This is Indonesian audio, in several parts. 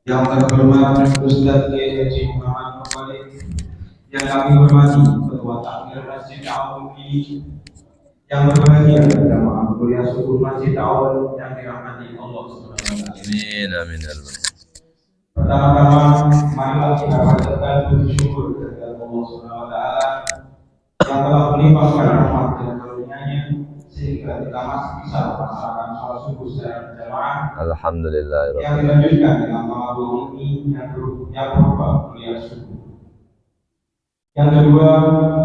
Yang terhormat Ustaz Kiai Haji Muhammad Mufali, yang kami hormati Ketua Takmir Masjid Awal ini, yang berbahagia jamaah kuliah subuh Masjid Awal yang dirahmati Allah Subhanahu wa taala. Amin amin ya rabbal. Pertama-tama marilah kita panjatkan puji syukur kepada Allah Subhanahu wa taala yang telah melimpahkan rahmat dan karunia-Nya sehingga kita masih bisa melaksanakan sholat subuh secara berjamaah. Alhamdulillah Yang dilanjutkan dengan mengabul ini yang berupa kuliah subuh. Yang kedua,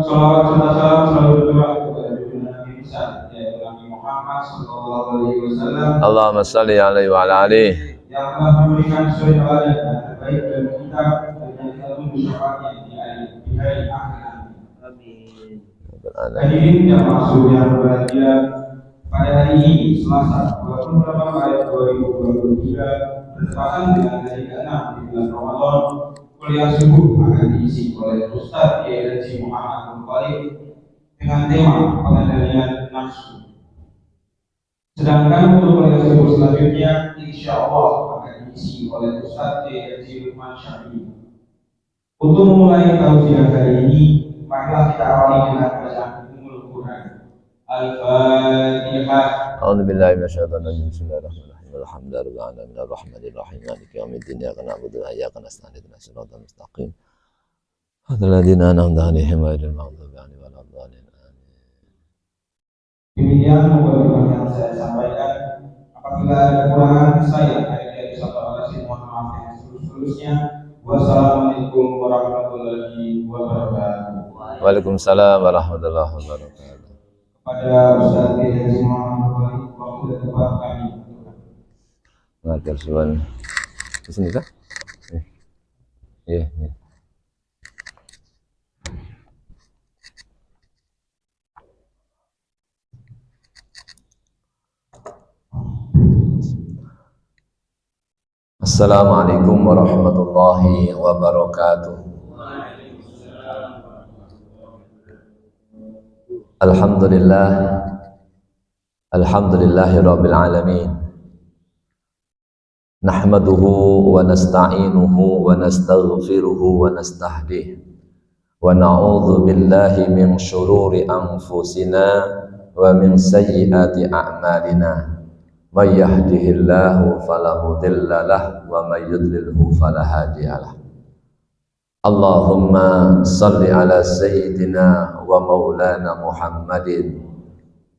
sholawat serta salam selalu berdoa kepada junjungan Nabi besar yaitu Nabi Muhammad Sallallahu Alaihi Wasallam. Allahumma salli alaihi wa ala alihi. Yang telah memberikan suri teladan dan terbaik dari kita dan yang kita tunggu syafaatnya di hari akhir. Hadirin yang masuk yang berbahagia, pada hari ini Selasa 28 Maret 2023 bertepatan dengan hari ke-6 di bulan Ramadan, kuliah subuh akan diisi oleh Ustaz Kiai Haji Muhammad Mufali dengan tema pengendalian nafsu. Sedangkan untuk kuliah subuh selanjutnya insya Allah akan diisi oleh Ustaz Kiai Haji Lukman Syafi'i. Untuk memulai tausiah kali ini, marilah kita awali dengan bacaan Ummul Quran. Al-Fatihah. A'udzu billahi minasyaitonir rajim. Bismillahirrahmanirrahim. Alhamdulillahirabbil alamin arrahmanir rahim maliki yaumiddin iyyaka na'budu wa iyyaka nasta'in ihdinas siratal mustaqim. Hadzal-ladzina an'amta 'alaihim ghairil maghdubi 'alaihim waladdallin. Demikian mukadimah yang saya sampaikan. Apabila ada kekurangan saya dari satu orang mohon maaf yang seluruhnya. Wassalamualaikum warahmatullahi wabarakatuh. Waalaikumsalam warahmatullahi wabarakatuh. Kepada Ustaz Kiai Haji Muhammad Mufali, waktu dan tempat kami. Matur suwun. Di sini kah? Iya. Assalamualaikum warahmatullahi wabarakatuh. Alhamdulillah. Alhamdulillahi rabbil alamin. Nahmaduhu wa nasta'inuhu wa nastaghfiruhu wa nastahdihi. Wa na'udzu billahi min syururi anfusina wa min sayyiati a'malina. May yahdihillahu fala mudilla lahu wa may yudlilhu fala hadiya lahu. Allahumma salli ala sayyidina wa maulana Muhammadin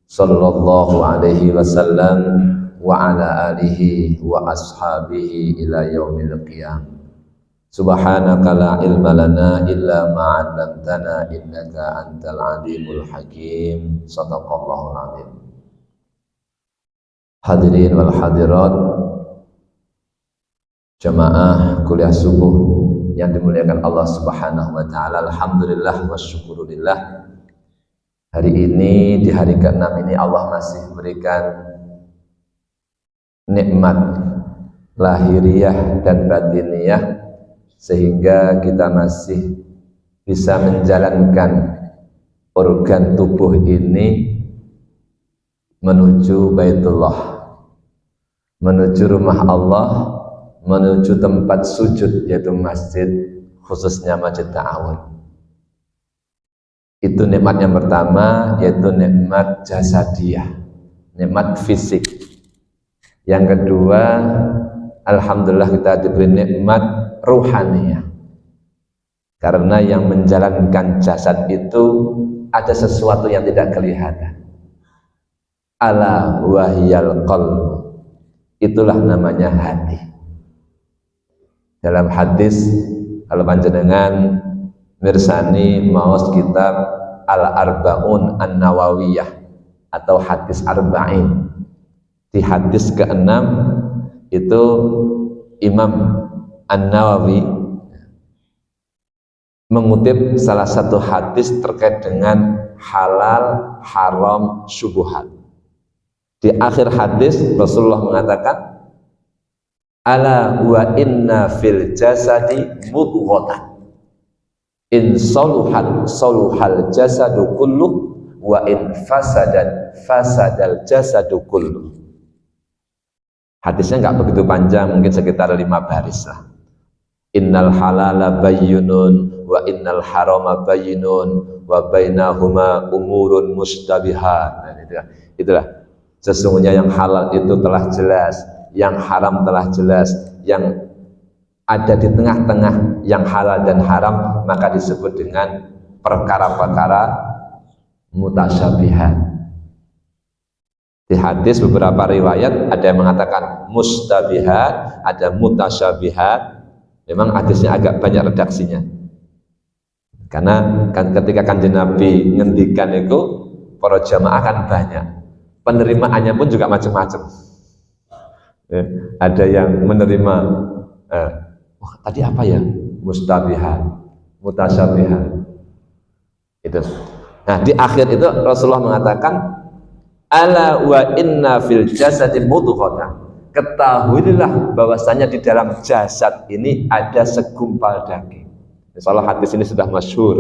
sallallahu alaihi wasallam wa ala alihi wa ashabihi ila yaumil qiyam. Subhanaka la ilma lana illa ma 'allamtana innaka antal alimul hakim. Shadaqallahul azim. Hadirin wal hadirat, jamaah kuliah subuh yang dimuliakan Allah Subhanahu wa taala. Alhamdulillah wa syukurillah. Hari ini di hari ke-6 ini Allah masih berikan nikmat lahiriah dan batiniyah sehingga kita masih bisa menjalankan organ tubuh ini menuju Baitullah, menuju rumah Allah, menuju tempat sujud yaitu masjid, khususnya Masjid Ta'awun. Itu nikmat yang pertama, yaitu nikmat jasadiyah, nikmat fisik. Yang kedua, alhamdulillah kita diberi nikmat ruhaniyah, karena yang menjalankan jasad itu ada sesuatu yang tidak kelihatan. Ala wahyal qalb, itulah namanya hati. Dalam hadis, kalau panjenengan mirsani maos kitab Al-Arba'un An-Nawawiyah atau hadis Arba'in, di hadis ke-6 itu Imam An-Nawawi mengutip salah satu hadis terkait dengan halal, haram, syubhat. Di akhir hadis Rasulullah mengatakan, ala wa inna fil jasadi mudghatan in saluhat saluhal jasadu kullu wa in fasadat fasadal jasadu kullu. Hadisnya nggak begitu panjang, mungkin sekitar 5 baris lah. Innal halala bayyinun wa innal harama bayyinun wa bainahuma umurun mustabihat. Nah, itulah. Sesungguhnya yang halal itu telah jelas, yang haram telah jelas, yang ada di tengah-tengah yang halal dan haram maka disebut dengan perkara-perkara mutasyabihat. Di hadis beberapa riwayat ada yang mengatakan mustabihat, ada mutasyabihat. Memang hadisnya agak banyak redaksinya. Karena ketika Kanjeng Nabi ngendikan itu para jamaah kan banyak. Penerimaannya pun juga macam-macam. Ada yang menerima tadi apa ya? Mustabihat, mutasyabihat. Itu. Nah, di akhir itu Rasulullah mengatakan ala wa inna fil jasadi mudghatan. Ketahuilah bahwasanya di dalam jasad ini ada segumpal daging. Insyaallah hadis ini sudah masyhur.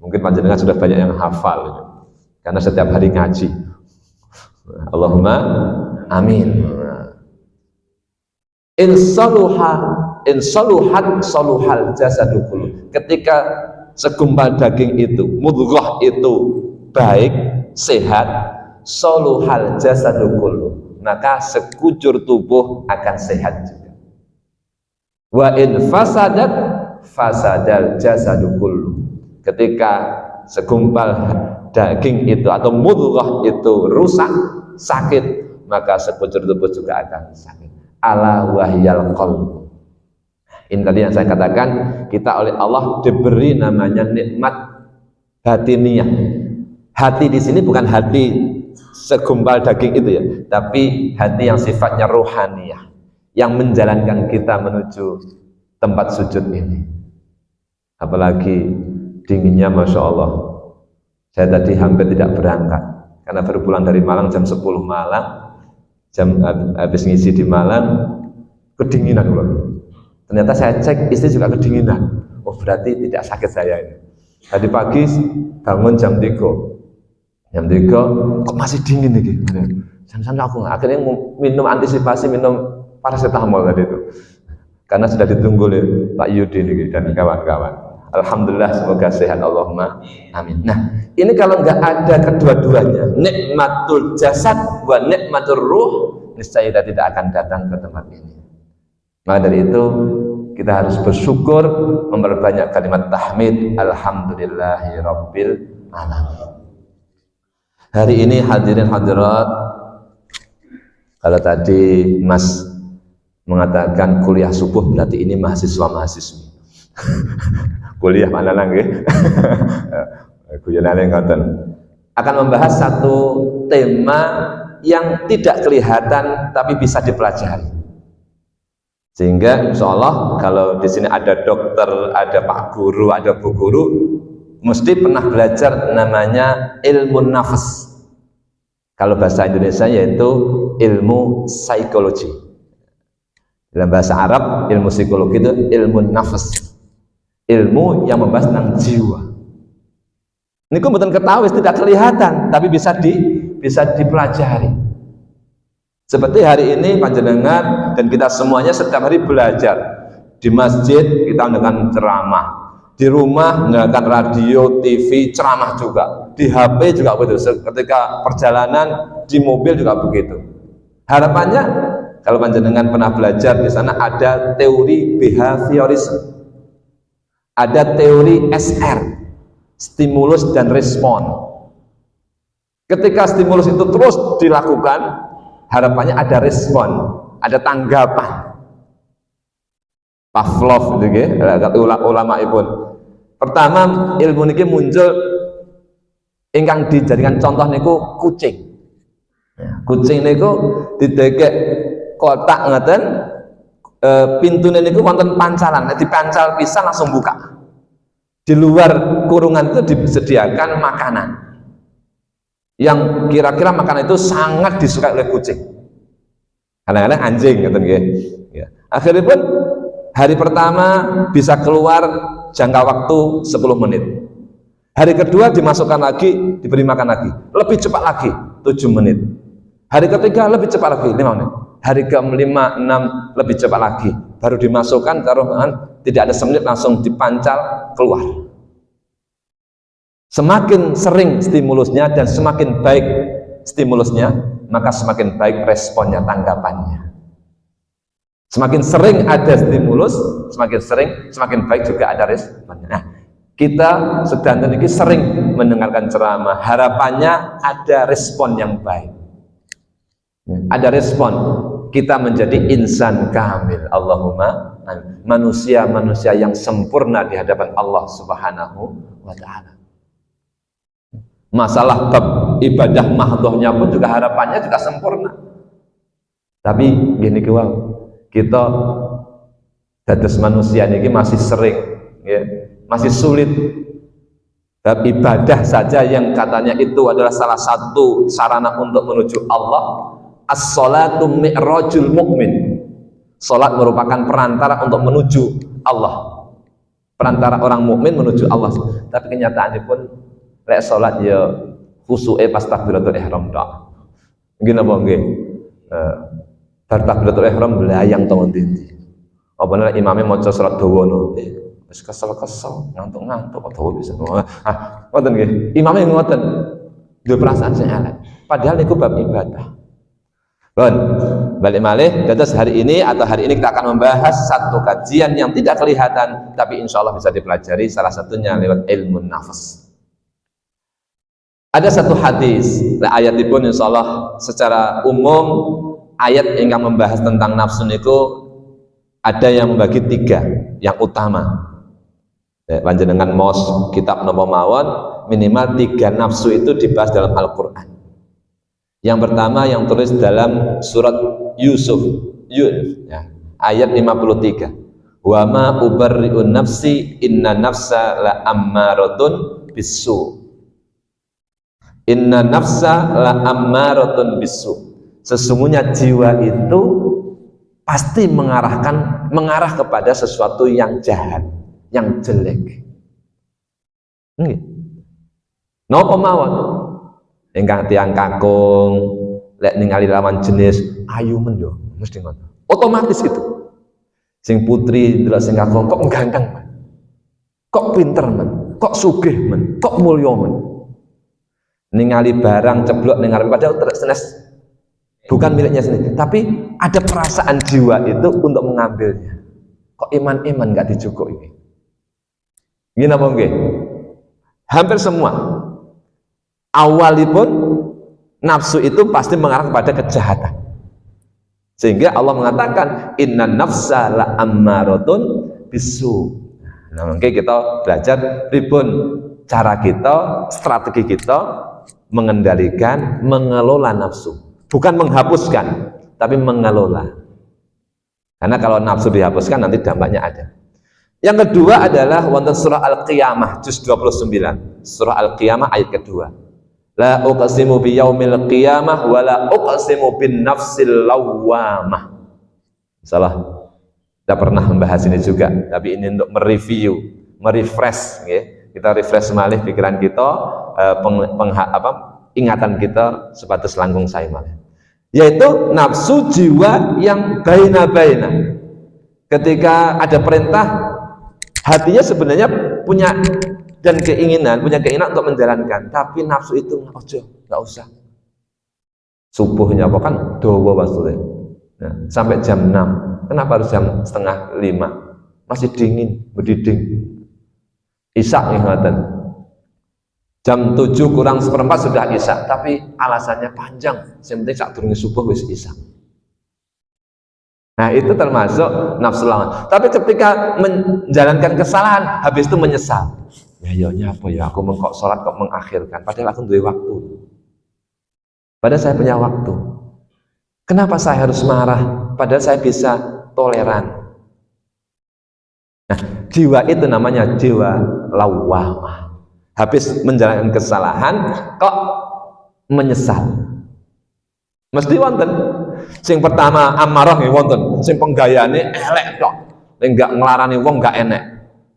Mungkin panjenengan sudah banyak yang hafal karena setiap hari ngaji. Allahumma amin. In saluhat saluhal jasadu kullu. Ketika segumpal daging itu, mudghah itu baik, sehat, saluhal jasadu kullu, maka sekujur tubuh akan sehat juga. Wa in fasadat fasadal jasadu kullu. Ketika segumpal daging itu atau mudghah itu rusak, sakit, maka sekujur tubuh juga akan sakit. Ala wahyal qalb. Ini tadi yang saya katakan, kita oleh Allah diberi namanya nikmat batiniyah. Hati di sini bukan hati segumpal daging itu ya, tapi hati yang sifatnya rohaniyah, yang menjalankan kita menuju tempat sujud ini. Apalagi dinginnya, Masya Allah. Saya tadi hampir tidak berangkat karena baru pulang dari Malang jam 10 malam, habis ngisi di Malang, kedinginan loh. Ternyata saya cek istri juga kedinginan. Oh, berarti tidak sakit saya ini. Tadi pagi bangun jam 3, kok masih dingin nih? Sampai aku akhirnya minum antisipasi, minum paracetamol tadi itu, karena sudah ditunggu oleh Pak Yudi nih dan kawan-kawan. Alhamdulillah, semoga sehat, Allahumma amin. Nah, ini kalau nggak ada kedua-duanya, nikmatul jasad wa nikmatul ruh, niscaya kita tidak akan datang ke tempat ini. Maka dari itu kita harus bersyukur, memperbanyak kalimat tahmid, alhamdulillahi rabbil alamin. Hari ini hadirin hadirat, kalau tadi Mas mengatakan kuliah subuh, berarti ini mahasiswa-mahasiswi. Kuliah mana lagi? Akan membahas satu tema yang tidak kelihatan tapi bisa dipelajari. Sehingga insya Allah kalau di sini ada dokter, ada Pak Guru, ada Bu Guru, mesti pernah belajar namanya ilmu nafas. Kalau bahasa Indonesia yaitu ilmu psikologi. Dalam bahasa Arab ilmu psikologi itu ilmu nafas, ilmu yang membahas tentang jiwa. Ini kok bukan ketahui, tidak kelihatan, tapi bisa dipelajari. Seperti hari ini panjenengan dan kita semuanya setiap hari belajar. Di masjid kita mendengarkan ceramah, di rumah mendengarkan radio, TV, ceramah juga, di HP juga begitu, ketika perjalanan di mobil juga begitu. Harapannya kalau panjenengan pernah belajar, di sana ada teori behaviorism, ada teori SR, stimulus dan respon. Ketika stimulus itu terus dilakukan, harapannya ada respon, ada tanggapan. Pavlov gitu ya, ulama pun. Pertama ilmu niki muncul ingkang dijadikan contoh niku kucing. Kucing niku didekek kotak ngeten, pintune niku wonten pancalan, dipancal pisan langsung buka. Di luar kurungan itu disediakan makanan yang kira-kira makanan itu sangat disukai oleh kucing, kadang-kadang anjing gitu ya. Akhirnya pun hari pertama bisa keluar jangka waktu 10 menit, hari kedua dimasukkan lagi, diberi makan lagi, lebih cepat lagi 7 menit, hari ketiga lebih cepat lagi 5 menit, hari ke-5, 6 lebih cepat lagi, baru dimasukkan ke ruangan, tidak ada semenit langsung dipancal keluar. Semakin sering stimulusnya dan semakin baik stimulusnya, maka semakin baik responnya, tanggapannya. Semakin sering ada stimulus, semakin baik juga ada responnya. Nah, kita sedang ini sering mendengarkan ceramah, harapannya ada respon yang baik. Ada respon, kita menjadi insan kamil. Allahumma manusia yang sempurna di hadapan Allah Subhanahu wa ta'ala. Masalah bab ibadah mahdhahnya pun juga harapannya juga sempurna. Tapi gini wow, kita dados manusia ini masih sering ya, masih sulit. Bab ibadah saja yang katanya itu adalah salah satu sarana untuk menuju Allah. As-salatu mi'rajul mu'min. Salat merupakan perantara untuk menuju Allah. Perantara orang mukmin menuju Allah. Tapi kenyataannya pun lek salat ya khusuke pas takbiratul ihram tok. Nggih napa nggih? Bar takbiratul ihram belayang to ndi. Apa nek imame maca surat dawa no. Wis kesel-kesel, ngantuk-ngantuk dawa bisa. Ngoten nggih. Imame ngoten. Duwe perasaan sing elek. Padahal niku bab ibadah. Bon, balik malih, dados hari ini kita akan membahas satu kajian yang tidak kelihatan, tapi insya Allah bisa dipelajari, salah satunya lewat ilmu nafas. Ada satu hadis, ayat pun insya Allah secara umum, ayat yang membahas tentang nafsu itu ada yang membagi 3, yang utama. Panjenengan mos kitab napa mawon, minimal 3 nafsu itu dibahas dalam Al-Quran. Yang pertama yang tulis dalam surat Yusuf ya, ayat 53. Wa ma ubarri'un nafsi inna nafsa la ammaratun bisu. Inna nafsa la ammaratun bisu. Sesungguhnya jiwa itu pasti mengarah kepada sesuatu yang jahat, yang jelek. Nggih. Napa mawon? Ingkang tiang kakung lek ningali lawan jenis ayu men yo mesti ngono. Otomatis itu. Sing putri ndelok sing kakung kok ganteng men. Kok pinter men, kok sugih men, kok mulya men. Ningali barang ceblok ning ngarep padahal senes bukan miliknya sendiri, tapi ada perasaan jiwa itu untuk mengambilnya. Kok iman-iman enggak dicukupi. Nggih napa nggih? Hampir semua awalipun nafsu itu pasti mengarah kepada kejahatan, sehingga Allah mengatakan inna nafsa la ammaratun bisu. Nah, mungkin kita belajar pripun cara kita, strategi kita mengendalikan, mengelola nafsu, bukan menghapuskan, tapi mengelola. Karena kalau nafsu dihapuskan nanti dampaknya ada. Yang kedua adalah wonten surah Al-Qiyamah juz 29, surah Al-Qiyamah ayat kedua. La uqsimu biyaumil qiyamah wa la uqsimu bin nafsil lawwamah. Salah. Kita pernah membahas ini juga, tapi ini untuk mereview, merefresh ya. Kita refresh malih pikiran kita, ingatan kita sebatas langkung saya malih. Yaitu nafsu jiwa yang baina-baina. Ketika ada perintah, hatinya sebenarnya punya keinginan untuk menjalankan, tapi nafsu itu nggak usah. Subuhnya apa kan dawa maksudnya. Nah, sampai jam 6. Kenapa harus jam setengah 5? Masih dingin, berdiding. Isya ingatan. Jam 7 kurang 1/4 sudah isya, tapi alasannya panjang. Yang penting sak durunge subuh wis isya. Nah, itu termasuk nafsu lawan. Tapi ketika menjalankan kesalahan, habis itu menyesal. Ya apa ya, aku mengkok sholat kok mengakhirkan, padahal aku punya waktu. Padahal saya punya waktu. Kenapa saya harus marah? Padahal saya bisa toleran. Nah, jiwa itu namanya jiwa lawwamah. Habis menjalankan kesalahan, kok menyesal. Mesti wonten. Sing pertama amarah nggih wonten, sing penggayane elek tok. Enggak nglarani wong enggak enek.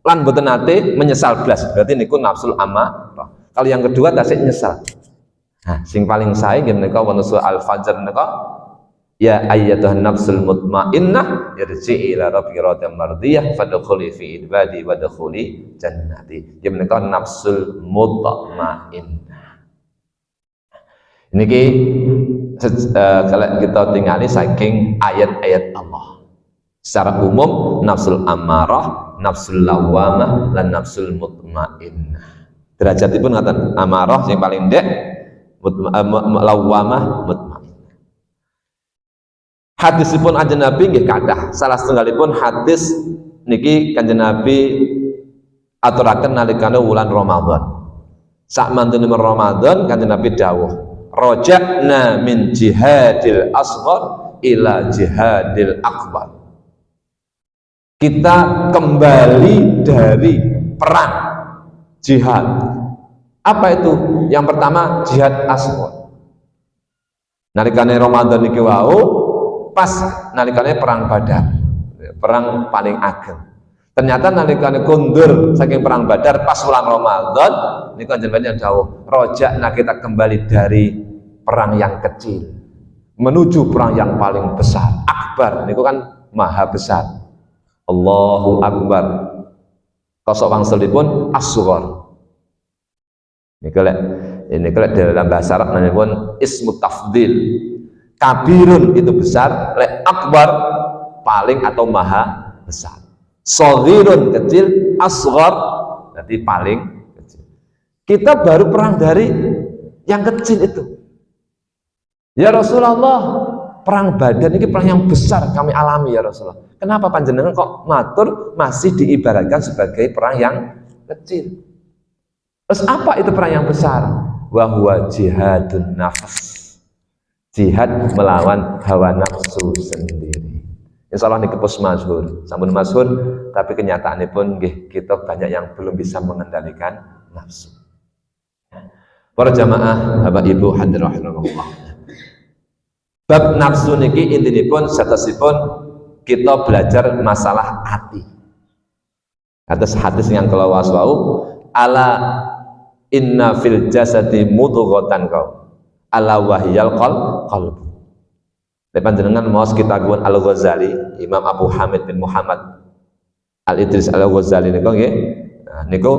Lan mboten nate menyesal blas, berarti niku nafsul amarah. Kalau yang kedua tasik nyesal. Nah, sing paling sae nggih menika wonten surah Al-Fajr menika ya ayyatuhan nafsul mutmainnah irji'i ila rabbiki radiyatan mardiyah fadkhuli fi ibadi wadkhuli jannati. Ya menika nafsul mutmainnah. Niki kalau kita tingali saking ayat-ayat Allah. Secara umum nafsul ammarah, nafsul lawamah, lan nafsul mutmainnah. Derajatipun ngaten, amarah yang paling ndek, lawamah, mutmainnah. Hadisipun Kanjeng Nabi nggih kathah. Salah setunggalipun hadis niki Kanjeng Nabi aturaken nalikane wulan Ramadan. Sak mantunipun Ramadan Kanjeng Nabi dawuh, "Raja'na min jihadil asghar ila jihadil akbar." Kita kembali dari perang jihad. Apa itu? Yang pertama jihad asghar. Nalikane Ramadan niki wau pas nalikane perang Badar. Perang paling ageng. Ternyata nalikane kundur saking perang Badar pas wulan Ramadan niku jenengan dawuh, "Raja'na kita kembali dari perang yang kecil menuju perang yang paling besar." Akbar niku kan maha besar. Allahu Akbar. Kosok wangsulipun asghar. Ini kalau dalam bahasa Arab namanya pun ismu tafdil. Kabirun itu besar, lek akbar paling atau maha besar. Shaghirun kecil, asghar berarti paling kecil. Kita baru perang dari yang kecil itu. Ya Rasulullah, perang Badar ini perang yang besar kami alami ya Rasulullah. Kenapa panjenengan kok matur masih diibaratkan sebagai perang yang kecil? Terus apa itu perang yang besar? Wa huwa jihadun nafs. Jihad melawan hawa nafsu sendiri. Insya Allah ini kepus masyhur, sampun masyhur, tapi kenyataannya pun kita banyak yang belum bisa mengendalikan nafsu. Para jamaah, Bapak Ibu hadirin rahimakumullah. Bab nafsu niki intinipun satosipun kita belajar masalah hati. Atas hadis yang kalau waswau, ala inna fil jasadi mudghatan kau, ala wahyal qalb. Panjenengan maos kitabun Al-Ghazali, Imam Abu Hamid bin Muhammad Al-Idris Al-Ghazali niku nggih. Nah, niku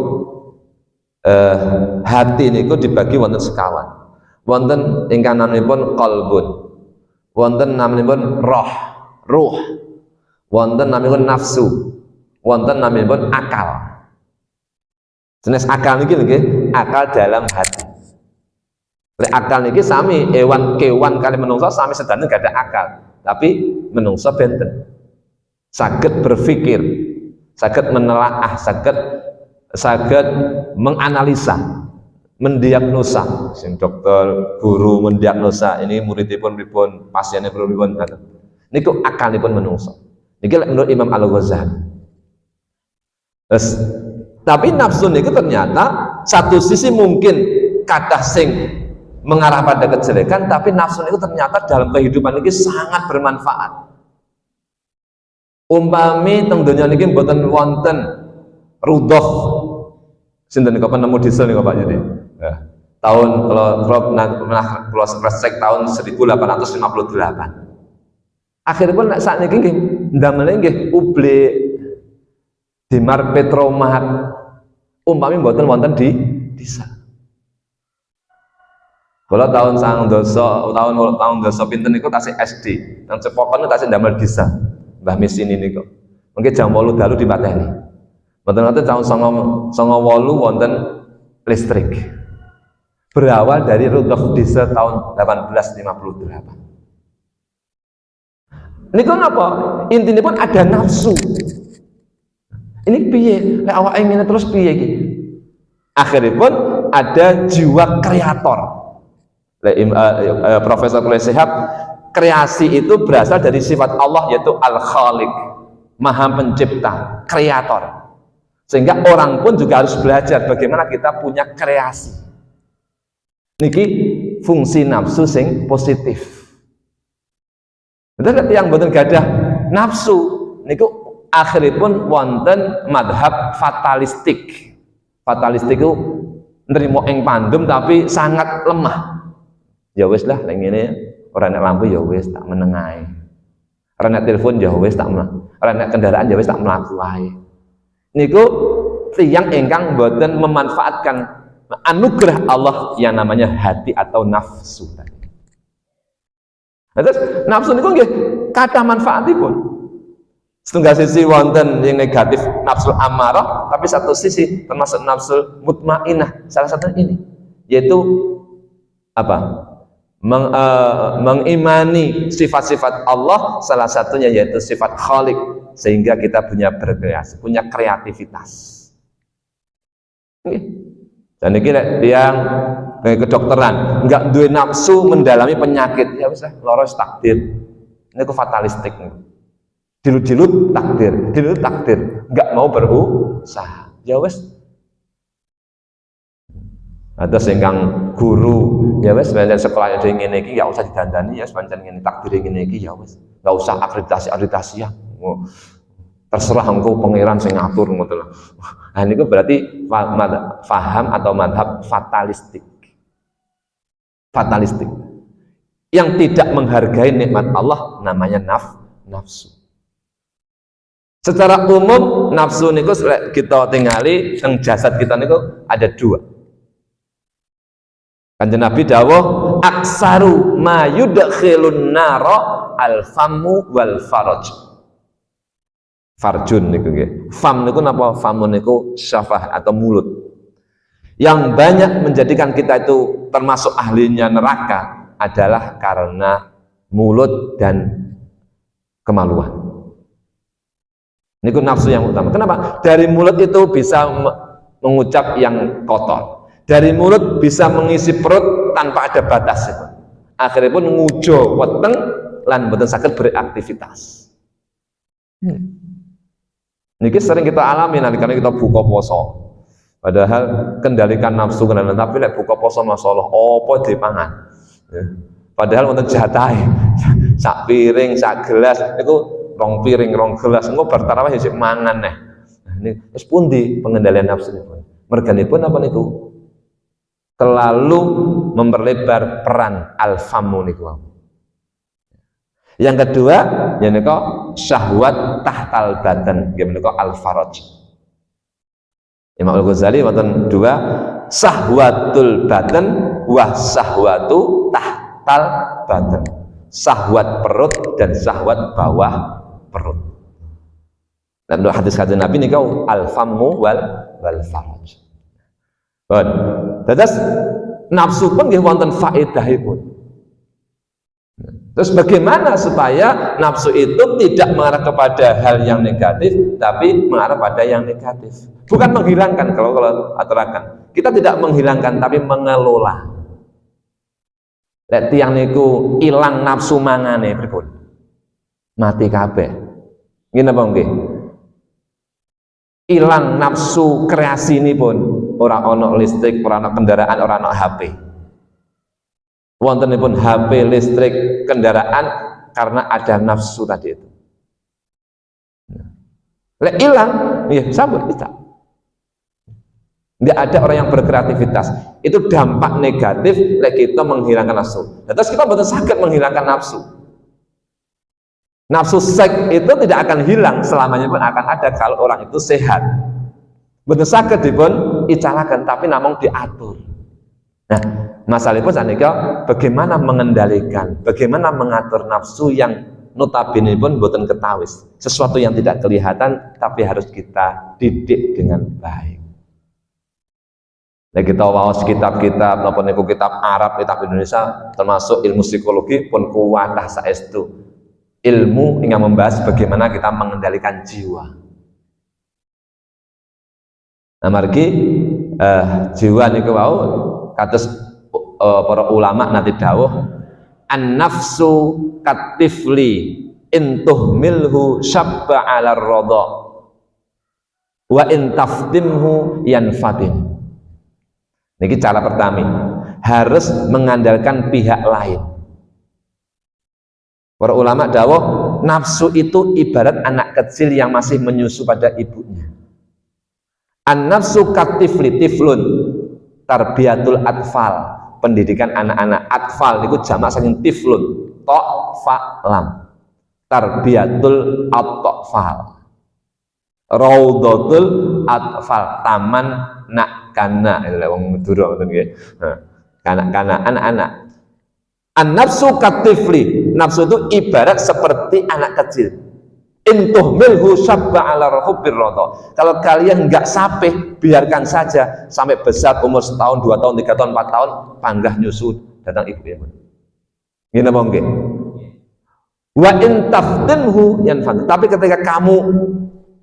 hati niku dibagi wonten sekawan. Wonten ingkang namanipun qalbun. Wonten namanipun ruh. Wonten namanipun nafsu. Wonten namanipun akal. Jenis akal niki nggih, akal dalam hati. Lek akal niki sami kewan kali menungso sami sedanten gak ada akal, tapi menungso benten. Saged berpikir, saged menelaah, saged menganalisa, mendiagnosa. Sing dokter, guru mendiagnosa ini muridipun pripun, pasiennya pripun ngoten. Niku akalipun menungso. Niki menurut Imam Al-Ghazali. Tapi nafsu niku ternyata satu sisi mungkin kadah sing mengarah pada kejelekan, tapi nafsu itu ternyata dalam kehidupan ini sangat bermanfaat. Umpami teng donya niki mboten wonten rudhah. Sinten niku penemu diesel niku Pak Yudi. Ya. Tahun kalau cek tahun 1858. Akhiripun nek sakniki nggih ndamel nggih publik Dimar Petromat. Umpami mboten wonten di diesel. Kalau tahun doso pinten niku tasih SD, nang cepokon tasih ndamel desa. Mbah Misin ini kok. Mungkin jam 8 dalu dipateni. Mboten ngoten tahun 98 wonten listrik. Berawal dari rudhah desa tahun 1858. Niku napa? Intine pun ada nafsu. Ini piye? Lek awake ngene terus piye iki? Akhiripun ada jiwa kreator. Profesor Kuliah Sehat, kreasi itu berasal dari sifat Allah yaitu Al-Khaliq, Maha Pencipta, Kreator. Sehingga orang pun juga harus belajar bagaimana kita punya kreasi. Niki fungsi nafsu sing positif. Betul yang boten gadah nafsu niku akhiripun wonten madhab fatalistik. Fatalistik itu nrimo ing pandem tapi sangat lemah. Ya wis lah lek ngene Ora nek lampu ya wis tak meneng ae. Ora nek telepon ya wis tak meneng. Ora nek kendaraan ya wis tak mlaku ae. Niku tiyang ingkang boten memanfaatkan anugerah Allah yang namanya hati atau nafsu tadi. Terus nafsu niku nggih kathah manfaatipun. Setunggal sisi wonten yang negatif nafsu amarah, tapi satu sisi termasuk nafsu mutmainah. Salah satu ini yaitu apa? Mengimani sifat-sifat Allah, salah satunya yaitu sifat Khalik, sehingga kita punya berkreasi, punya kreativitas. Dan ini yang kedokteran nggak duwe nafsu mendalami penyakit, ya bisa loros takdir. Ini ke fatalistik. Dilut-dilut takdir, nggak mau berusaha, ya wes. Ada singkang guru, ya wes, sebenarnya sekolahnya ada ngene iki, nggak usah didandani ya, sebenarnya ngene takdir ngene iki, ya wes, nggak usah akreditasi ya, terserah engkau pangeran sing ngatur ngoten lho. Nah niku berarti faham atau madhab fatalistik, yang tidak menghargai nikmat Allah, namanya nafsu. Secara umum nafsu niku kita tingali yang jasad kita niku ada dua. Kanjeng Nabi dawuh aksaru ma yudkhilun nara al-famu wal faraj. Farjun niku nggih. Fam niku napa? Famun niku syafah atau mulut. Yang banyak menjadikan kita itu termasuk ahlinya neraka adalah karena mulut dan kemaluan. Niku nafsu yang utama. Kenapa? Dari mulut itu bisa mengucap yang kotor. Dari mulut bisa mengisi perut tanpa ada batas. Akhirnya pun ngujo weteng lan boten saged beraktivitas. Niki sering kita alami nalikane kita buka poso. Padahal kendalikan nafsu tapi lek buka poso masalah apa dipangan. Padahal wonten jatahe. Sak piring, sak gelas niku rong piring, rong gelas, engko bar tarawih isih mangan neh. Nah, ini wis pundi pengendalian nafsu niku? Merganipun apa niku? Terlalu memperlebar peran al-famu niku. Yang kedua, ya niku syahwat tahtal badan, nggih menika al-faraj. Imam Al-Ghazali wonten dua, syahwatul badan wa syahwatu tahtal badan. Syahwat perut dan syahwat bawah perut. Dan dalam hadis kanjeng Nabi niku al-famu wal faraj. Bon. Terus nafsu pun nggih wonten faedahipun. Terus bagaimana supaya nafsu itu tidak mengarah kepada hal yang negatif, tapi mengarah pada yang negatif? Bukan menghilangkan, kalau aturakan. Kita tidak menghilangkan, tapi mengelola. Lek tiyang niku ilang nafsu mangane pripun? Mati kabeh. Ngene apa nggih? Ilang nafsu kreasi ini pun ora ana listrik, ora ana kendaraan, ora ana HP. Wontenipun HP, listrik, kendaraan karena ada nafsu tadi itu. Lek ilang, ya sampun kita. Tidak ada orang yang berkreativitas. Itu dampak negatif lek kita menghilangkan nafsu. Terus kita betul sakit menghilangkan nafsu. Nafsu seks itu tidak akan hilang, selamanya pun akan ada kalau orang itu sehat. Betul sakit dipun icalakan, tapi namung diatur. Nah, masalah pun sanika bagaimana mengendalikan, bagaimana mengatur nafsu yang notabene pun boten ketawis, sesuatu yang tidak kelihatan tapi harus kita didik dengan baik. Nah, kita waos kitab-kitab napa niku kitab Arab, kitab Indonesia termasuk ilmu psikologi pun kuwatah saestu. Ilmu yang membahas bagaimana kita mengendalikan jiwa. Nah, margi jiwa niku wau kados para ulama nanti dawuh an-nafsu katifli intuh milhu syabba 'ala ar-radha wa in taftimhu yanfatim. Niki cara pertama, harus mengandalkan pihak lain. Para ulama dawuh nafsu itu ibarat anak kecil yang masih menyusu pada ibunya. An-nafsu katifli tiflun tarbiyatul atfal pendidikan anak-anak. Atfal niku jamak saking tiflun, ta fa lam. Tarbiyatul atfal. Raudhatul atfal, taman nak kana. Lha wong Madura ngoten nggih. Kanak-kanak, anak-anak. An-nafsu katifli, nafsu itu ibarat seperti anak kecil. Intuhmilhu syabba ala hubbir radha. Kalau kalian enggak sapih, biarkan saja sampai besar umur 1 tahun, 2 tahun, 3 tahun, 4 tahun, panggah nyusu datang ibu. Nggih napa nggih? Wa in taftinhu yanfad. Tapi ketika kamu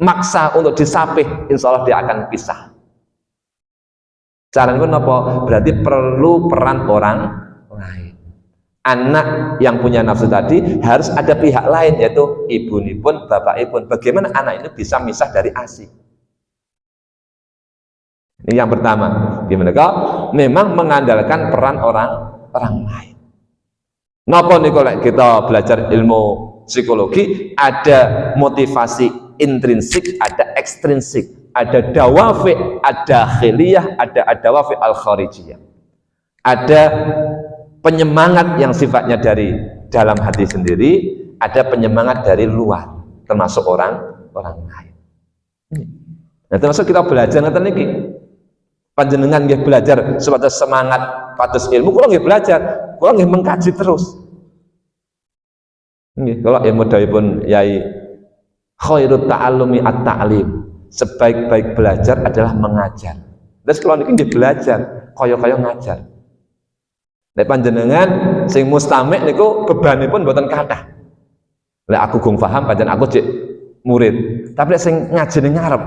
maksa untuk disapih, insya Allah dia akan pisah. Caranya pun apa? Berarti perlu peran orang lain. Anak yang punya nafsu tadi harus ada pihak lain, yaitu ibu pun, bapak pun. Bagaimana anak itu bisa misah dari ASI? Ini yang pertama. Gimana kok? Memang mengandalkan peran orang lain. Napa niku lek kita belajar ilmu psikologi, ada motivasi intrinsik, ada ekstrinsik, ada dawafi, ada khiliyah, ada dawafi al-kharijiyah. Ada penyemangat yang sifatnya dari dalam hati sendiri, ada penyemangat dari luar, termasuk orang lain. Nah, termasuk kita belajar ngoten niki. Panjenengan nggih belajar sebatas semangat patus ilmu, kula nggih belajar, kula nggih mengkaji terus. Nggih, kula modalipun Yai khairut ta'allumi at-ta'lim. Sebaik-baik belajar adalah mengajar. Terus kalau niki nggih belajar, kaya-kaya ngajar. Nek panjenengan sing mustami' niku bebanipun mboten kathah. Lek aku gong paham panjenengan aku cek murid. Tapi lek sing ngajine ngarep,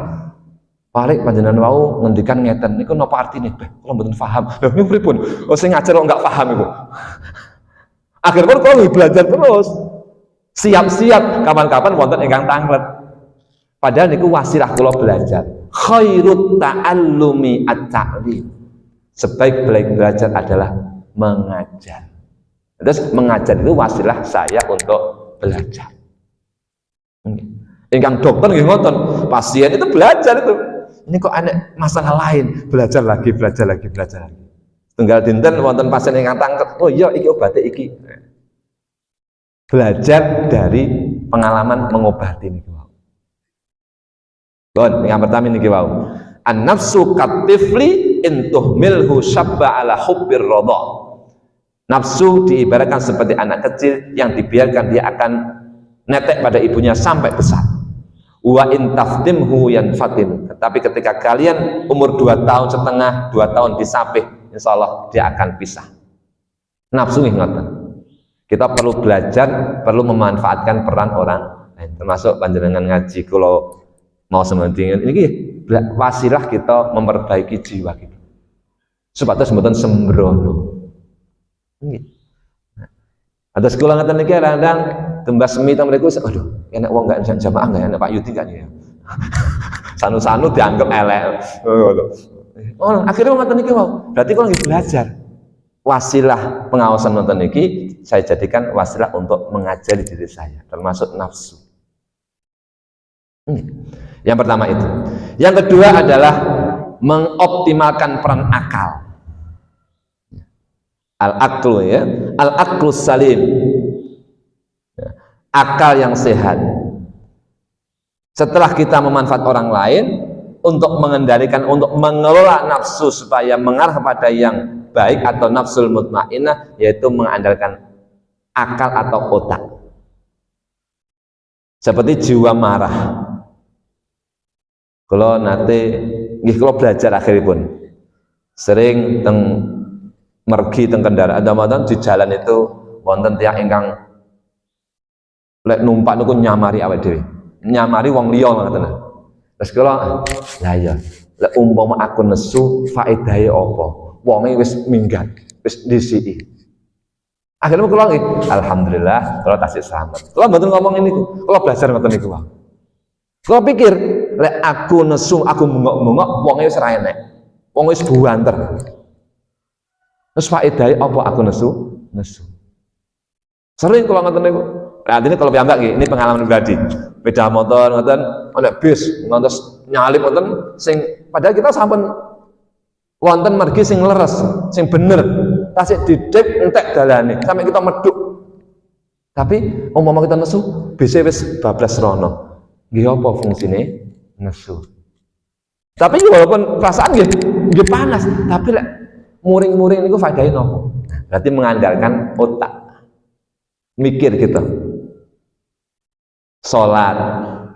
paling panjenengan wau ngendikan ngeten niku napa artine? Kula mboten paham. Lha niku pripun? Oh sing ngajar kok enggak paham iku. Akhirnya kula belajar terus. Siap-siap kapan-kapan wonten ingkang tanglet. Padahal niku wasilah kula belajar. Khairut ta'allumi at-ta'lim. Sebaik-baik belajar adalah mengajar. Terus mengajar itu wasilah saya untuk belajar. Ingkang dokter nggih ngoten, pasien itu belajar itu. Ini kok aneh masalah lain, belajar lagi. Tunggal dinten wonten pasien ingkang tanglet, oh iya iki obate iki. Belajar dari pengalaman mengobati niki wau. Yang pertama niki wau. An-nafsu katifli intuhmilhu syabba ala hubbir radha. Nafsu diibaratkan seperti anak kecil yang dibiarkan dia akan netek pada ibunya sampai besar. Wa in taftimhu yanfatim. Tetapi ketika kalian umur 2 tahun setengah, 2 tahun disapih, insya Allah dia akan pisah. Nafsu ngoten. Kita perlu belajar, perlu memanfaatkan peran orang lain. Termasuk panjenengan ngaji kalau mau sementingan ini wasilah kita memperbaiki jiwa kita. Sebatas mboten sembrono. Ada sekolah ngeten niki kadang tembas semi teng mriku, aduh, enak wong enggak jamaah enggak enak Pak Yudi enggak ya. Sanu-sanu dianggap elek. Oh, akhirnya ngoten niki wae. Berarti kok nggih belajar. Wasilah pengawasan nonton niki saya jadikan wasilah untuk mengajari diri saya, termasuk nafsu. Yang pertama itu. Yang kedua adalah mengoptimalkan peran akal. Al-aqlu ya, al-aqlu salim. Akal yang sehat. Setelah kita memanfaat orang lain untuk mengendalikan, untuk mengelola nafsu supaya mengarah pada yang baik atau nafsul mutmainnah, yaitu mengandalkan akal atau otak. Seperti jiwa marah. Kalau nanti kalau belajar akhiripun sering mergi teng kendaraan Ramadan di jalan itu wonten tiyang ingkang lek numpak niku nyamari awake dhewe. Nyamari wong liya ngoten. Terus kula lah ya, lek umpama aku nesu faedahe apa? Wonge wis minggat, wis disiki. Akhirnya kula nggih, alhamdulillah kula tasih selamat. Kula mboten ngomong ini, kula belajar ngoten niku wae. Kula pikir lek aku nesu, aku bengok-bengok wonge wis ra enek. Wong wis buanter. Terus faedahe apa aku nesu? Sering kalau ngoten niku. Nah, ini kalau piyambak nggih, ini pengalaman pribadi. Beda motor ngoten, ana bis ngantos nyalip ngoten sing padahal kita sampun wonten mergi sing leres, sing bener. tasik didik entek dalane sampai kita meduk. Tapi umpama kita nesu, bisa wis bablas rono. Nggih apa fungsine nesu? Tapi walaupun perasaan nggih panas, tapi lek muring-muring niku faedahe napa? Berarti mengandalkan otak. Mikir gitu. Salat.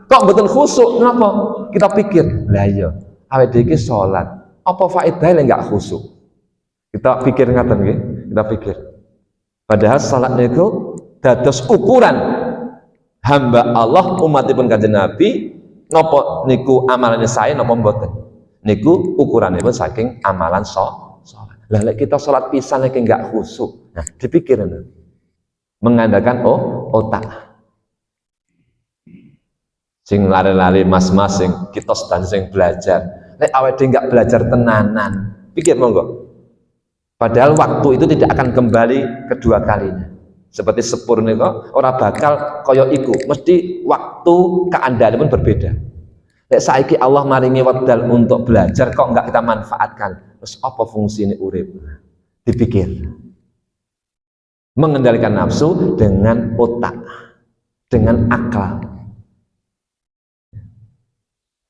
Kok mboten khusuk napa? Kita pikir, lah iya, awake dhewe iki salat. Apa faedahe lek enggak khusuk? Kita pikir ngaten nggih, kita pikir. Padahal salat niku dados ukuran hamba Allah umatipun Kanjeng Nabi napa niku amalane sae napa mboten. Niku ukuranipun saking amalan salat. Lah lek kita salat pisan lek enggak khusuk. Nah, dipikir mengandalkan otak. Sing lari-lari mas-mas sing kita sedang sing belajar. Lek awake dhewe enggak belajar tenanan, pikir monggo. Padahal waktu itu tidak akan kembali kedua kalinya. Seperti sepur niku ora bakal kaya iku, mesti waktu keandaan pun berbeda. Lek saiki Allah maringi wekdal untuk belajar kok enggak kita manfaatkan. Terus apa fungsine urip? Dipikir. Mengendalikan nafsu dengan otak, dengan akal.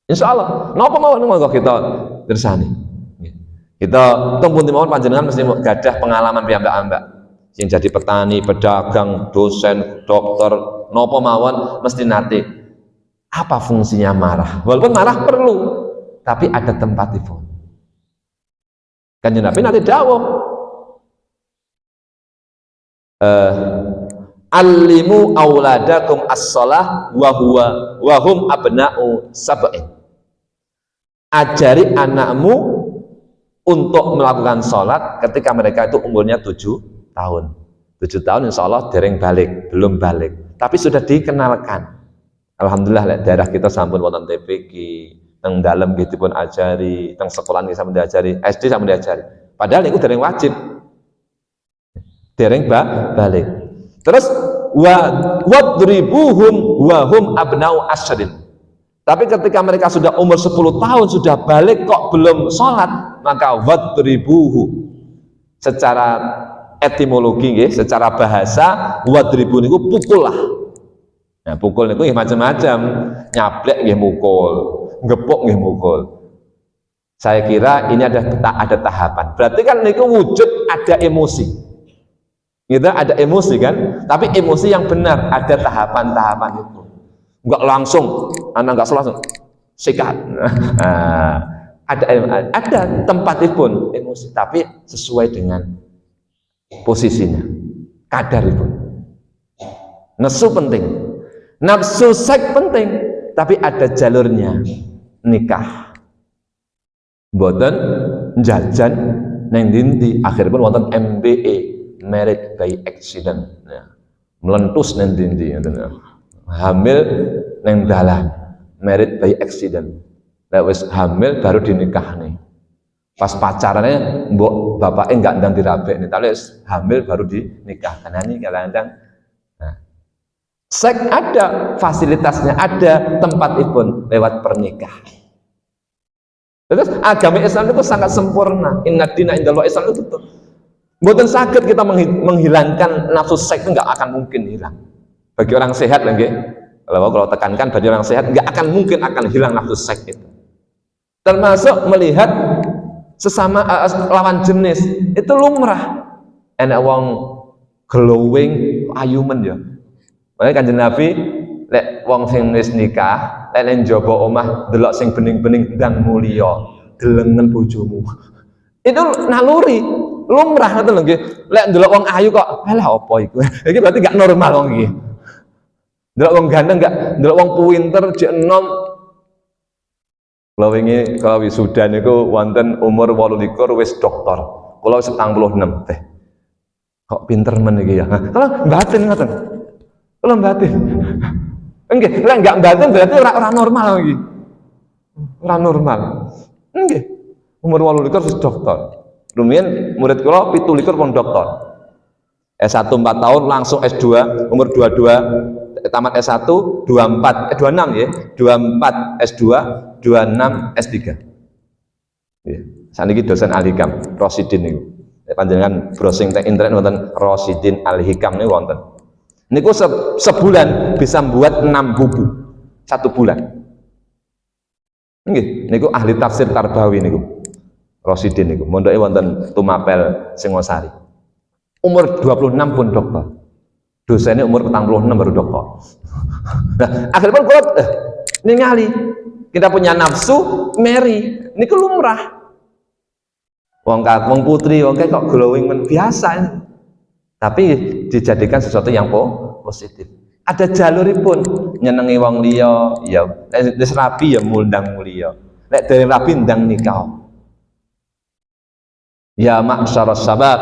Insya Allah, napa mawon kita bersani. Kita tumpun mawon panjenengan mesti gadah pengalaman piyambak-ambak. Sing jadi petani, pedagang, dosen, dokter, napa mawon mesti nate. Apa fungsinya marah? Walaupun marah perlu, tapi ada tempatipun. Kanjeng Nabi nate dawuh, alimu auladakum as-shalah wa hum abna'u sab'in. Ajari anakmu untuk melakukan sholat ketika mereka itu umurnya 7 tahun. 7 tahun insya Allah dereng balik, belum balik, tapi sudah dikenalkan. Alhamdulillah daerah kita sampun wonten TPQ, teng dalem gitu pun ajari, teng sekolah kita sampun diajari, SD sampun diajari. Padahal itu dereng wajib, dereng balik. Terus wadribuhum wa hum abnau asyrin. Tapi ketika mereka sudah umur 10 tahun sudah balik kok belum sholat, maka wadribuhu secara etimologi secara bahasa wadribu niku pukul lah. Nah, pukul niku macam-macam, nyablek nggih mukul, ngepuk nggih mukul. Saya kira ini ada tahapan. Berarti kan niku wujud ada emosi. Kita ada emosi kan, tapi emosi yang benar, ada tahapan-tahapan itu. Enggak langsung, anak enggak langsung sikat. Nah, ada tempatipun emosi, tapi sesuai dengan posisinya, kadar itu. Nafsu penting, nafsu seks penting, tapi ada jalurnya. Nikah, mboten jajan neng dinti, akhirnya wonten MBA, married by accident. Nah, melentus neng dinti, hamil neng dalan, married by accident. Lewis hamil baru dinikah nih. Pas pacarannya mbok bapaknya enggak ndang dirabek nih, tapi hamil baru dinikahkan. Ini kadang-kadang seks ada, fasilitasnya ada, tempatipun lewat pernikahan. Terus agama Islam itu sangat sempurna. Inna dina indallah Islam itu betul. Mboten saged kita menghilangkan nafsu seks itu enggak akan mungkin hilang. Bagi orang sehat lagi, kalau tekankan bagi orang sehat enggak akan mungkin akan hilang nafsu seks itu. Termasuk melihat sesama lawan jenis itu lumrah. Enak wong glowing ayumen ya. Makanya Kanjeng Nabi lek wong sing wis nikah, lek nang njaba omah delok sing bening-bening ndang mulya, delengen bojomu. Itu naluri, lumrah ngoten lho nggih. Lek ndelok wong ayu kok, alah apa iku? Iki berarti gak normal wong iki. Ndelok wong ganteng gak, ndelok wong pinter jek enom. Kalau wingi kalau wisuda niku wonten umur 28 wis doktor. Kula wis 46 teh. Kok pinter men iki ya. Kalau mbaten ngoten. Kalau mbaten. Nggih, lek enggak mbaten berarti ora normal iki. Ora normal. Nggih. Umur 28 wis doktor. Rumiyin murid kula 17 pun doktor. S1 4 tahun langsung S2, umur 22 tamat S1, 24, 26 ya, 24 S2, 26 S3. Ya, saniki dosen alikam, prosidin niku. panjenengan browsing teng internet wonten Rasidin Al-Hikam niku wonten. Niku sebulan bisa membuat 6 buku. 1 bulan. Nggih, niku ahli tafsir Tarbawi niku. Rasidin niku. Mondoke wonten Tumapel Singosari. Umur 26 pun dokter. Dosennya umur 46 baru dokter. Nah, akhirnya pun kula ningali kita punya nafsu meri. Niku lumrah. Wong putri, wong kok glowing men biasa ini. Tapi dijadikan sesuatu yang positif. Ada jaluripun nyenengi wong liya, ya wis rabi ya ngundang mulia. Nek dereng rabi ndang nikah. Ya ma'syaras sabab.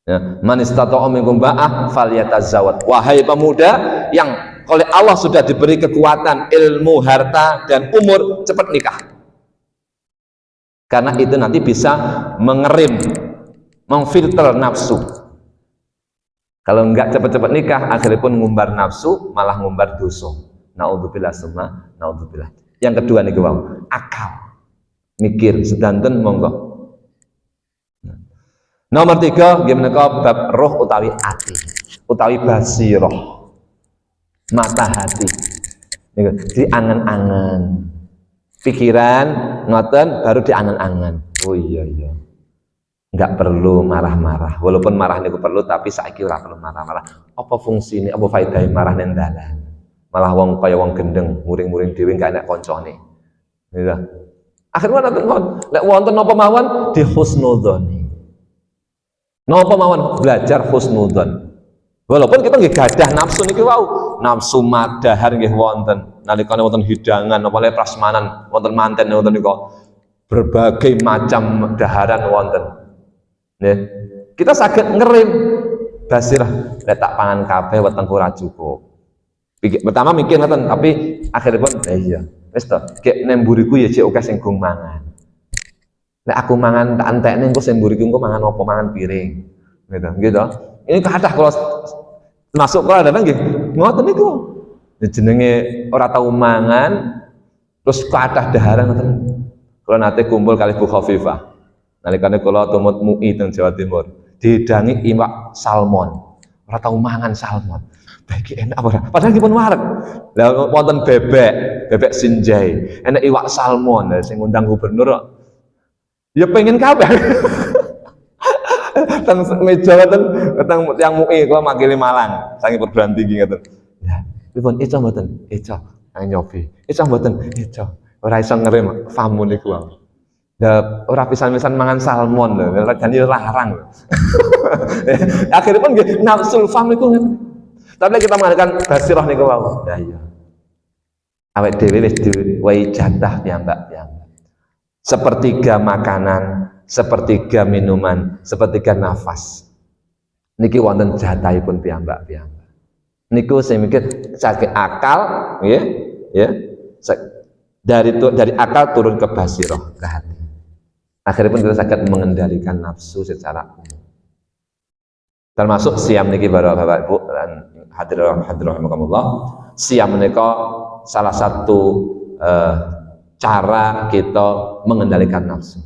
Ya, man istata'a minkum ba'ah falyatazawwaj. Wahai pemuda yang oleh Allah sudah diberi kekuatan, ilmu, harta dan umur, cepat nikah. Karena itu nanti bisa mengerim, memfilter nafsu. Kalau enggak cepat-cepat nikah, akhirnya pun ngumbar nafsu, malah ngumbar dosa. Naudzubillah summa naudzubillah. Yang kedua nih wau, akal. Mikir sedanten monggo. Nomor 3, gimana bab roh utawi ati, utawi basiroh, mata hati. Di angan-angan. Pikiran ngoten baru diangan-angan. Oh iya, nggak perlu marah-marah. Walaupun marah niku perlu, tapi saiki ora perlu marah-marah. Apa fungsi ini? Apa faedahe marah nang dalan? Malah wong kaya wong gendeng, muring-muring dhewe gak enak koncone. Gitu. Akhirnya nek wonten napa mawon di husnudzoni. Napa mawon belajar husnudzon. Walaupun kita nggih gadah nafsu niki wau, nafsu madahar nggih wonten. Nalikane wonten hidangan apa le prasmanan, wonten manten wonten nika berbagai macam daharan wonten. Nggih. Kita saged ngerim basirah, lek tak pangan kabeh wetengku ora cukup. Pertama mikir ngoten, tapi akhirnya pun iya, wis to, gek nang mburiku ya cek akeh sing gong mangan. Lek aku mangan tak entekne engko sing mburiku engko mangan apa, mangan piring. Gitu. Ini kathah kalau masuk kalau datang nggih ngoten niku. Jenenge ora tau mangan terus kathah daharan ngoten. Kula nate kumpul kali Bu Khofifah. Nalikane kula tumut MUI teng Jawa Timur, didangi iwak salmon. Ora tau mangan salmon. Bagi enak apa? Padahal dipun wareg. Lah wonten bebek sinjai, enak iwak salmon sing ngundang gubernur. Ya pengen kabeh. Teng meja teng yang MUI kula makili Malang, saking perguruan tinggi ngoten. Ya, pripun eco mboten? Eco. Nang nyobi. Eco mboten? Eco. Ora iso ngerem famun niku wae. Ya ora pisan-pisan mangan salmon lho, regane larang. Akhirnya pun nggih nafsul fam niku. Tapi kita mengadakan basirah niku wae. Ya iya. Awake dhewe wis diwehi jatah piyambak-piyambak. Sepertiga makanan, sepertiga minuman, sepertiga nafas. Niki wonten jatahipun piyambak-piyambak. Niku saya mikir sakit akal, ya. Dari akal turun ke basirah, ke hati. Akhirnya pun kita sakit mengendalikan nafsu secara umum. Termasuk siam niki Bapak Ibu dan hadirin rahimakumullah. Siam menika salah satu cara kita mengendalikan nafsu.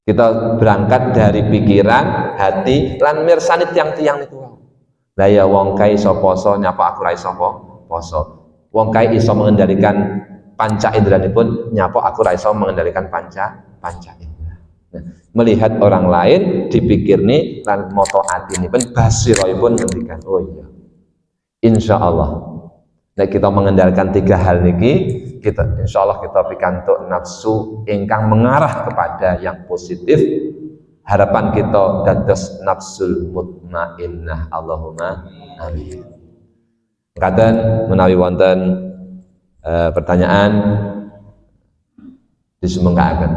Kita berangkat dari pikiran, hati, lan mirsani tiang-tiang niku. Lah ya wong kae iso poso nyapa aku ra iso poso. Wong kae iso mengendalikan panca indranipun nyapa aku ra iso mengendalikan panca indra. Nah, melihat orang lain dipikir nih lan moto atinipun basirahipun ngendikan oh iya. Insyaallah nek kita mengendalikan 3 hal niki kita insyaallah kita pikantuk nafsu ingkang mengarah kepada yang positif. Harapan kita dados nafsul mutmainnah. Allahumma amin. Katen menawi wonten pertanyaan disumengkaaken.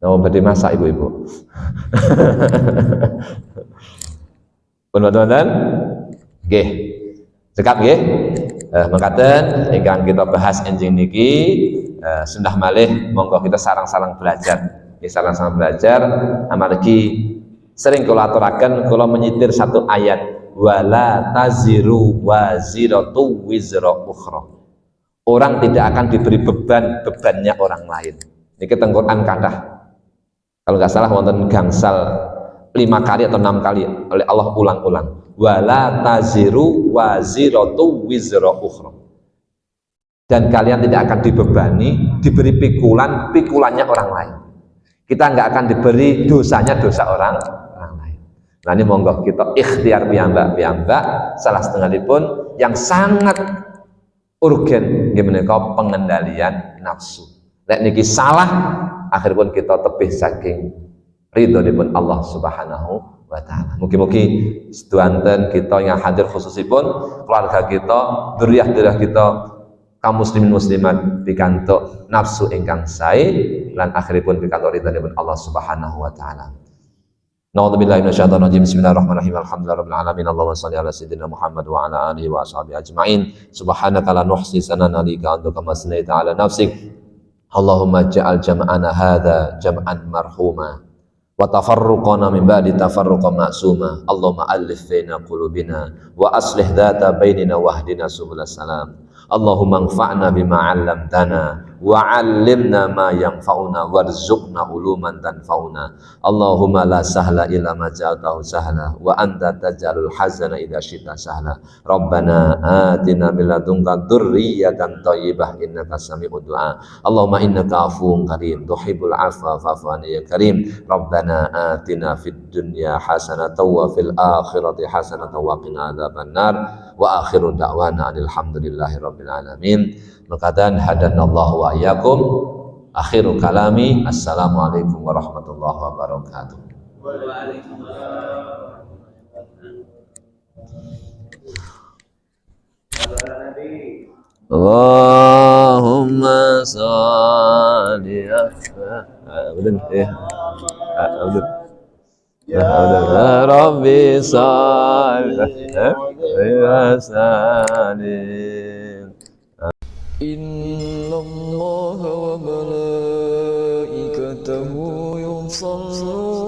Napa badhe masak ibu-ibu? Pun-pun nggih. Cekap nggih. Mekaten ingkang kita bahas enjing niki sundah malih monggo kita sarang-sarang belajar. Sarang-sarang belajar amargi sering kula aturaken kula menyitir satu ayat wala taziru waziratu wizra ukhra. Orang tidak akan diberi bebannya orang lain. Niki teng Quran kathah. Kalau nggak salah wonten gangsal 5 kali atau 6 kali oleh Allah ulang-ulang. Wala taziru waziratu wizra ukhra. Dan kalian tidak akan diberi pikulannya orang lain. Kita nggak akan diberi dosanya dosa orang lain. Nah ini monggo kita ikhtiar piyambak salah setengahipun yang sangat urgen gimana kau pengendalian nafsu. Nek niki salah akhiripun kita tebih saking ridhonipun Allah Subhanahu wa taala. Mugi-mugi sedanten kita yang hadir khususipun keluarga kita, dzurriyyah kita kaum muslimin muslimat pikantuk nafsu ingkang sae lan akhiripun pikantuk ridhonipun Allah Subhanahu wa taala. Na'udzubillahi minasyaitonir rajim. Bismillahirrahmanirrahim. Alhamdulillahirabbil alamin. Allahumma shalli ala sayyidina Muhammad wa ala alihi wa ashabihi ajmain. Subhanaka la nuhsi sanan 'alaika anta kama sanaita 'ala nafsik. Allahumma ja'al jam'ana hadza jam'an marhuma wa tafarruqana min ba'di tafarruqan ma'suma. Allahumma alif baina qulubina wa aslih dzata bainina wahdina subulas salam. Allahumma anfa'na bima 'allamtana wa 'allimna ma yanfa'una warzuqna uluman tanfa'una. Allahumma la sahla illa ma ja'altahu sahla wa anta taj'alul hazana idza syi'ta sahla. Rabbana atina min ladunka dzurriyyatan thayyibah innaka sami'ud du'a. Allahumma innaka 'afuwun karim tuhibbul 'afwa fa'fu 'anna ya karim. Rabbana atina fid dunya hasanatan wa fil akhirati hasanatan wa qina adzabannar. Wa akhiru da'wana alhamdulillahi rabbil alamin. Mukadan hadanallahu wa iyyakum. Akhiru kalami assalamualaikum warahmatullahi wabarakatuh. Allahumma shalli ala Rabbi shalli wa sallim. Innallaha wa malaikatahu yusholluna